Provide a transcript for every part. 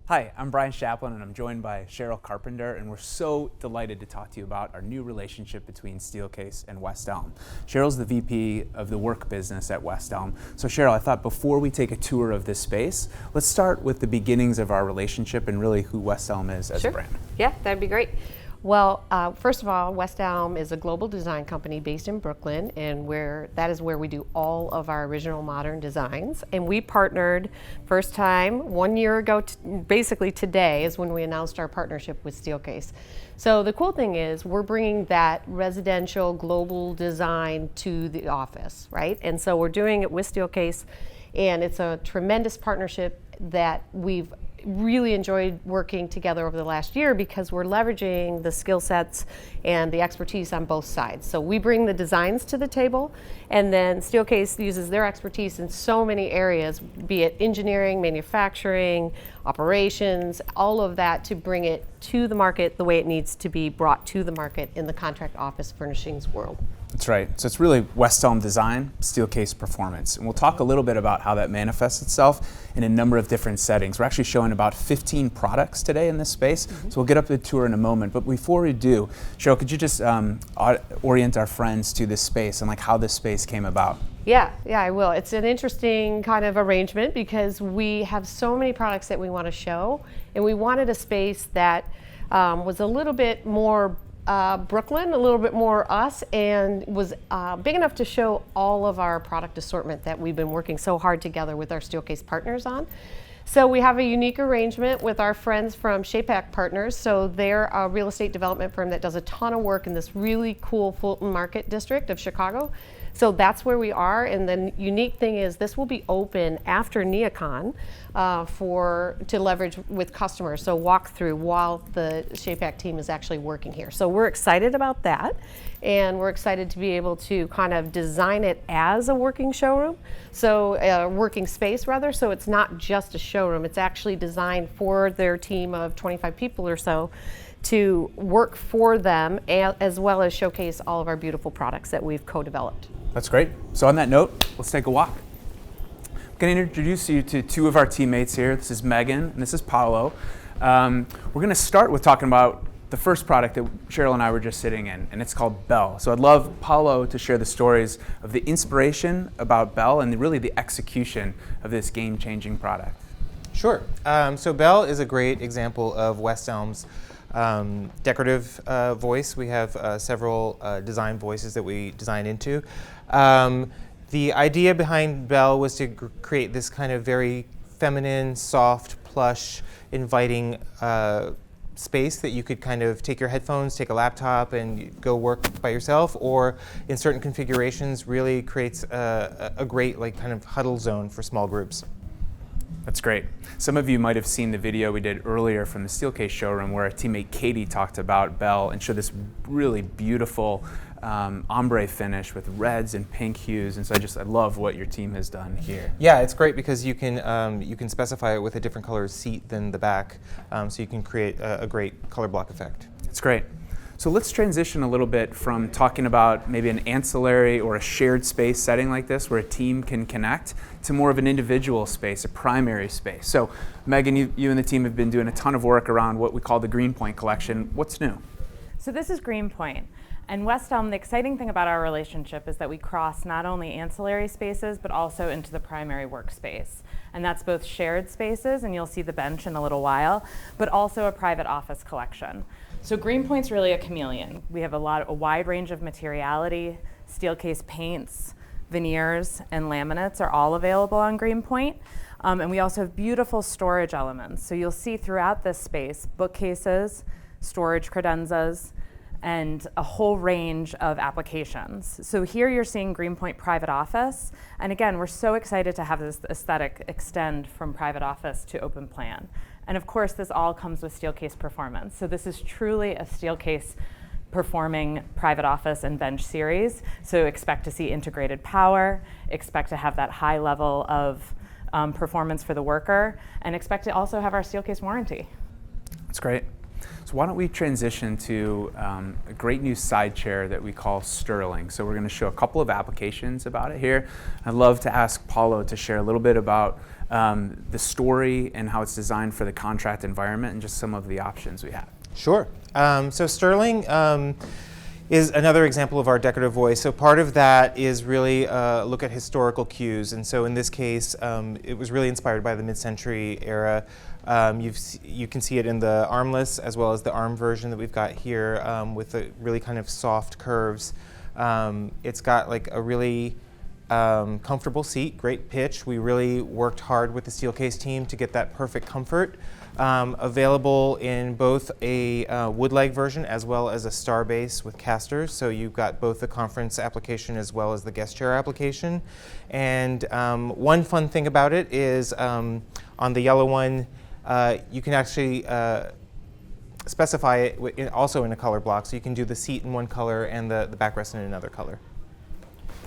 Hi, I'm Brian Chaplin and I'm joined by Cheryl Carpenter, and we're so delighted to talk to you about our new relationship between Steelcase and West Elm. Cheryl's the VP of the work business at West Elm. So Cheryl, I thought before we take a tour of this space, let's start with the beginnings of our relationship and really who West Elm is as a brand. Yeah, that'd be great. Well, first of all, West Elm is a global design company based in Brooklyn, and that is where we do all of our original modern designs. And we partnered first time 1 year ago, basically today is when we announced our partnership with Steelcase. So the cool thing is we're bringing that residential global design to the office, right? And so we're doing it with Steelcase, and it's a tremendous partnership that we've really enjoyed working together over the last year because we're leveraging the skill sets and the expertise on both sides. So we bring the designs to the table, and then Steelcase uses their expertise in so many areas, be it engineering, manufacturing, operations, all of that to bring it to the market the way it needs to be brought to the market in the contract office furnishings world. That's right. So it's really West Elm design, Steelcase performance. And we'll talk a little bit about how that manifests itself in a number of different settings. We're actually showing about 15 products today in this space. So we'll get up to the tour in a moment. But before we do, Cheryl, could you just orient our friends to this space and like how this space came about? Yeah, I will. It's an interesting kind of arrangement because we have so many products that we want to show, and we wanted a space that was a little bit more Brooklyn, a little bit more us, and was big enough to show all of our product assortment that we've been working so hard together with our Steelcase partners on. So we have a unique arrangement with our friends from Shapack Partners. So they're a real estate development firm that does a ton of work in this really cool Fulton Market district of Chicago. So that's where we are, and the unique thing is this will be open after NeoCon to leverage with customers, so walk through while the Shapack team is actually working here. So we're excited about that, and we're excited to be able to kind of design it as a working showroom, so a working space rather, so it's not just a showroom, it's actually designed for their team of 25 people or so to work for them, as well as showcase all of our beautiful products that we've co-developed. That's great. So on that note, let's take a walk. I'm going to introduce you to two of our teammates here. This is Megan and this is Paolo. We're going to start with talking about the first product that Cheryl and I were just sitting in, and it's called Bell. So I'd love Paolo to share the stories of the inspiration about Bell and really the execution of this game-changing product. Sure. So Bell is a great example of West Elm's decorative voice. We have several design voices that we design into. The idea behind Bell was to create this kind of very feminine, soft, plush, inviting space that you could kind of take your headphones, take a laptop, and go work by yourself, or in certain configurations really creates a great kind of huddle zone for small groups. That's great. Some of you might have seen the video we did earlier from the Steelcase showroom where our teammate Katie talked about Bell and showed this really beautiful ombre finish with reds and pink hues, and so I love what your team has done here. Yeah, it's great because you can specify it with a different color seat than the back, so you can create a great color block effect. It's great. So let's transition a little bit from talking about maybe an ancillary or a shared space setting like this where a team can connect to more of an individual space, a primary space. So Megan, you and the team have been doing a ton of work around what we call the Greenpoint collection. What's new? So this is Greenpoint. And West Elm, the exciting thing about our relationship is that we cross not only ancillary spaces, but also into the primary workspace. And that's both shared spaces, and you'll see the bench in a little while, but also a private office collection. So Greenpoint's really a chameleon. We have a wide range of materiality. Steelcase paints, veneers, and laminates are all available on Greenpoint. And we also have beautiful storage elements. So you'll see throughout this space bookcases, storage credenzas, and a whole range of applications. So here you're seeing Greenpoint Private Office. And again, we're so excited to have this aesthetic extend from private office to open plan. And of course, this all comes with Steelcase performance. So this is truly a Steelcase performing private office and bench series. So expect to see integrated power, expect to have that high level of performance for the worker, and expect to also have our Steelcase warranty. That's great. So why don't we transition to a great new side chair that we call Sterling. So we're going to show a couple of applications about it here. I'd love to ask Paulo to share a little bit about the story and how it's designed for the contract environment and just some of the options we have. Sure. So Sterling is another example of our decorative voice. So part of that is really look at historical cues. And so in this case, it was really inspired by the mid-century era. You can see it in the armless as well as the arm version that we've got here with the really kind of soft curves. It's got like a really comfortable seat, great pitch. We really worked hard with the Steelcase team to get that perfect comfort. Available in both a wood leg version as well as a star base with casters. So you've got both the conference application as well as the guest chair application. And one fun thing about it is on the yellow one, you can actually specify it also in a color block. So you can do the seat in one color and the backrest in another color.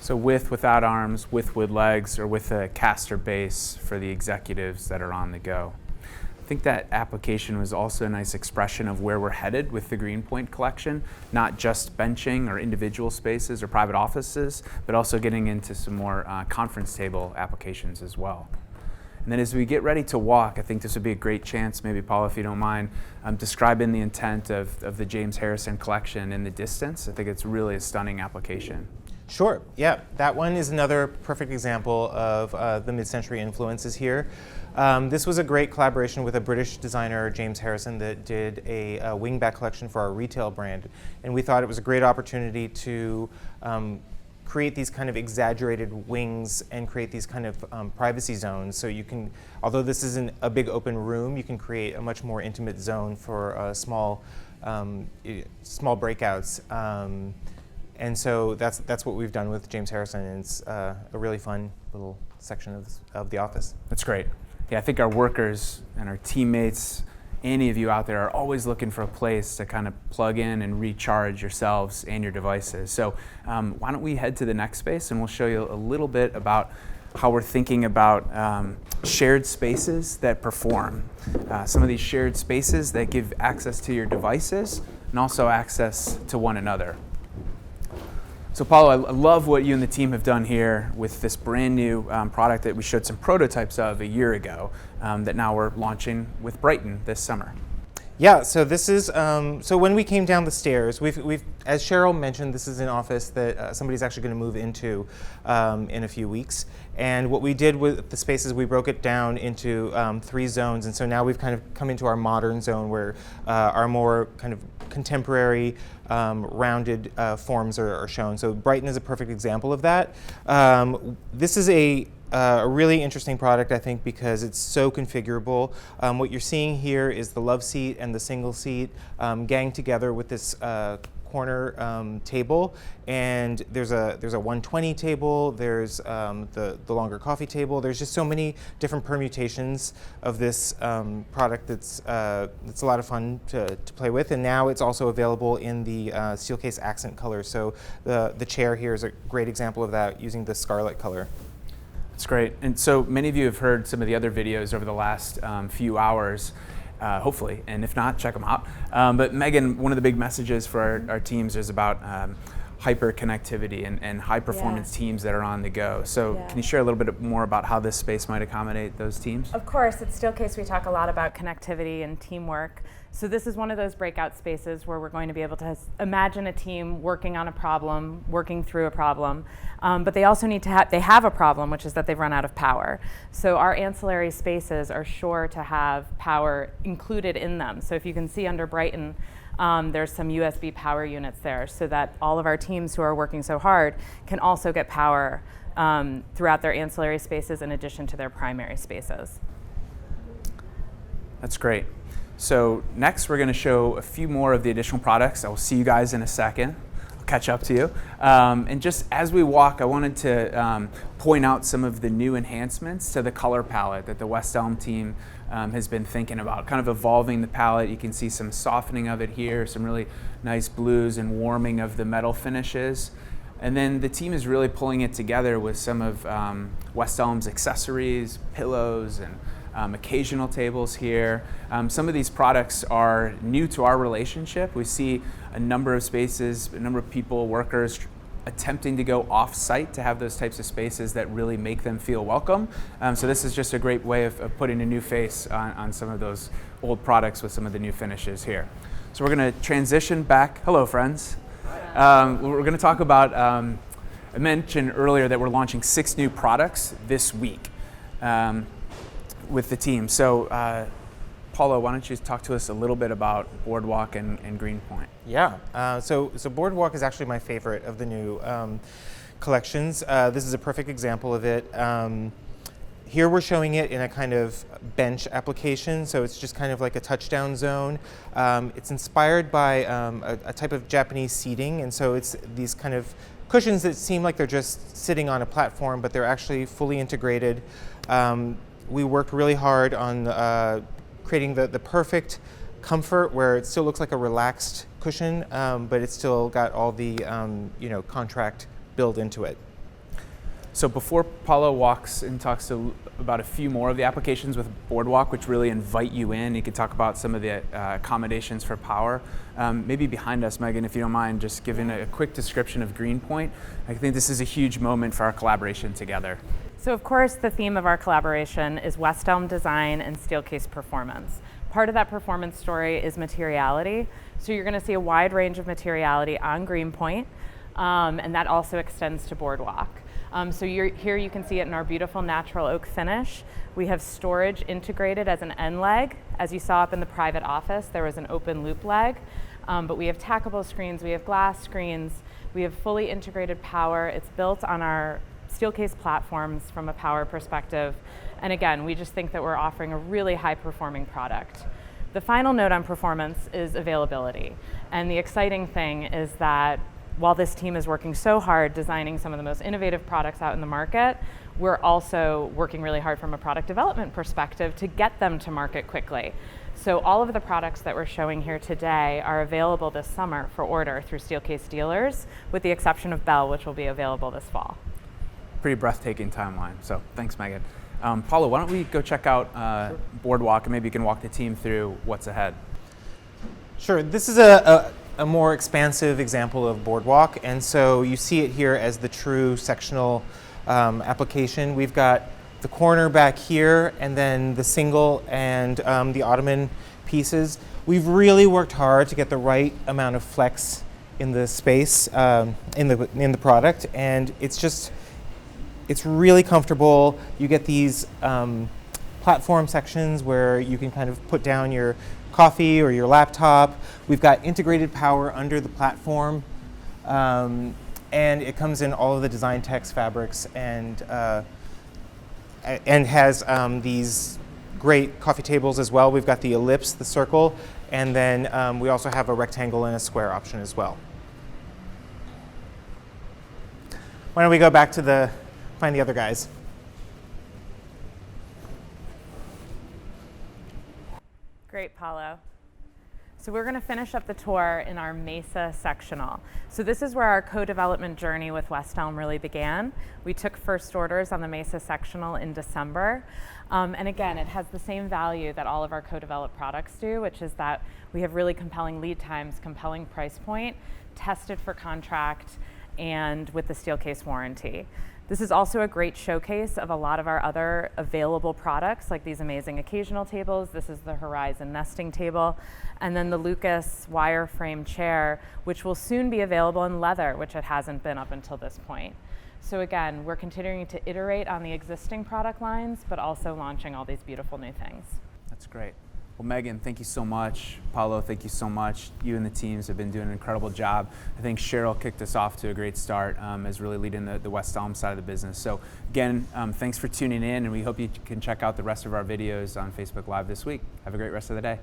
So with, without arms, with wood legs, or with a caster base for the executives that are on the go. I think that application was also a nice expression of where we're headed with the Greenpoint collection, not just benching or individual spaces or private offices, but also getting into some more conference table applications as well. And then as we get ready to walk, I think this would be a great chance, maybe Paul, if you don't mind, describing the intent of the James Harrison collection in the distance. I think it's really a stunning application. Sure, yeah, that one is another perfect example of the mid-century influences here. This was a great collaboration with a British designer, James Harrison, that did a wingback collection for our retail brand. And we thought it was a great opportunity to create these kind of exaggerated wings and create these kind of privacy zones. So you can, although this isn't a big open room, you can create a much more intimate zone for small breakouts. And so that's what we've done with James Harrison, and it's a really fun little section of the office. That's great. Yeah, I think our workers and our teammates, any of you out there, are always looking for a place to kind of plug in and recharge yourselves and your devices. So why don't we head to the next space, and we'll show you a little bit about how we're thinking about shared spaces that perform. Some of these shared spaces that give access to your devices and also access to one another. So Paulo, I love what you and the team have done here with this brand new product that we showed some prototypes of a year ago that now we're launching with Brighton this summer. Yeah, so this is, so when we came down the stairs, we've as Cheryl mentioned, this is an office that somebody's actually going to move into in a few weeks. And what we did with the spaces, we broke it down into 3 zones. And so now we've kind of come into our modern zone where our more kind of contemporary rounded forms are shown. So Brighton is a perfect example of that. This is a really interesting product, I think, because it's so configurable. What you're seeing here is the love seat and the single seat gang together with this corner table, and there's a 120 table, there's the longer coffee table. There's just so many different permutations of this product that's a lot of fun to play with, and now it's also available in the Steelcase accent color. So the chair here is a great example of that, using the scarlet color. That's great. And so many of you have heard some of the other videos over the last few hours, hopefully, and if not, check them out. But Megan, one of the big messages for our teams is about hyper connectivity and high performance teams that are on the go. So can you share a little bit more about how this space might accommodate those teams? Of course, at Steelcase we talk a lot about connectivity and teamwork. So this is one of those breakout spaces where we're going to be able to imagine a team working on a problem, working through a problem, but they also need to they have a problem, which is that they've run out of power. So our ancillary spaces are sure to have power included in them. So if you can see under Brighton, there's some USB power units there so that all of our teams who are working so hard can also get power throughout their ancillary spaces in addition to their primary spaces. That's great. So next we're going to show a few more of the additional products. I will see you guys in a second. I'll catch up to you. And just as we walk, I wanted to point out some of the new enhancements to the color palette that the West Elm team has been thinking about, kind of evolving the palette. You can see some softening of it here, some really nice blues and warming of the metal finishes. And then the team is really pulling it together with some of West Elm's accessories, pillows, and occasional tables here. Some of these products are new to our relationship. We see a number of spaces, a number of people, workers, attempting to go off-site to have those types of spaces that really make them feel welcome. So this is just a great way of putting a new face on some of those old products with some of the new finishes here. So we're going to transition back. Hello, friends. We're going to talk about, I mentioned earlier that we're launching 6 new products this week with the team. So Paulo, why don't you talk to us a little bit about Boardwalk and Greenpoint? Yeah, so Boardwalk is actually my favorite of the new collections. This is a perfect example of it. Here we're showing it in a kind of bench application, so it's just kind of like a touchdown zone. It's inspired by a type of Japanese seating, and so it's these kind of cushions that seem like they're just sitting on a platform, but they're actually fully integrated. We worked really hard on creating the perfect comfort where it still looks like a relaxed cushion, but it's still got all the contract built into it. So before Paulo walks and talks about a few more of the applications with Boardwalk, which really invite you in, you could talk about some of the accommodations for power. Maybe behind us, Megan, if you don't mind, just giving a quick description of Greenpoint. I think this is a huge moment for our collaboration together. So of course the theme of our collaboration is West Elm design and Steelcase performance. Part of that performance story is materiality. So you're going to see a wide range of materiality on Greenpoint, and that also extends to Boardwalk. So here you can see it in our beautiful natural oak finish. We have storage integrated as an end leg. As you saw up in the private office, there was an open loop leg, but we have tackable screens, we have glass screens, we have fully integrated power. It's built on our Steelcase platforms from a power perspective. And again, we just think that we're offering a really high performing product. The final note on performance is availability. And the exciting thing is that while this team is working so hard designing some of the most innovative products out in the market, we're also working really hard from a product development perspective to get them to market quickly. So all of the products that we're showing here today are available this summer for order through Steelcase dealers, with the exception of Bell, which will be available this fall. Pretty breathtaking timeline, so thanks, Megan. Paulo, why don't we go check out Boardwalk, and maybe you can walk the team through what's ahead. Sure, this is a more expansive example of Boardwalk, and so you see it here as the true sectional application. We've got the corner back here, and then the single and the ottoman pieces. We've really worked hard to get the right amount of flex in the space in the product, and it's really comfortable. You get these platform sections where you can kind of put down your coffee or your laptop. We've got integrated power under the platform, and it comes in all of the design text fabrics and has these great coffee tables as well. We've got the ellipse, the circle, and then we also have a rectangle and a square option as well. Why don't we go back to find the other guys. Great, Paulo. So we're going to finish up the tour in our Mesa sectional. So this is where our co-development journey with West Elm really began. We took first orders on the Mesa sectional in December. And again, it has the same value that all of our co-developed products do, which is that we have really compelling lead times, compelling price point, tested for contract, and with the Steelcase warranty. This is also a great showcase of a lot of our other available products, like these amazing occasional tables. This is the Horizon nesting table. And then the Lucas wireframe chair, which will soon be available in leather, which it hasn't been up until this point. So again, we're continuing to iterate on the existing product lines, but also launching all these beautiful new things. That's great. Well, Megan, thank you so much. Paulo, thank you so much. You and the teams have been doing an incredible job. I think Cheryl kicked us off to a great start as really leading the West Elm side of the business. So again, thanks for tuning in, and we hope you can check out the rest of our videos on Facebook Live this week. Have a great rest of the day.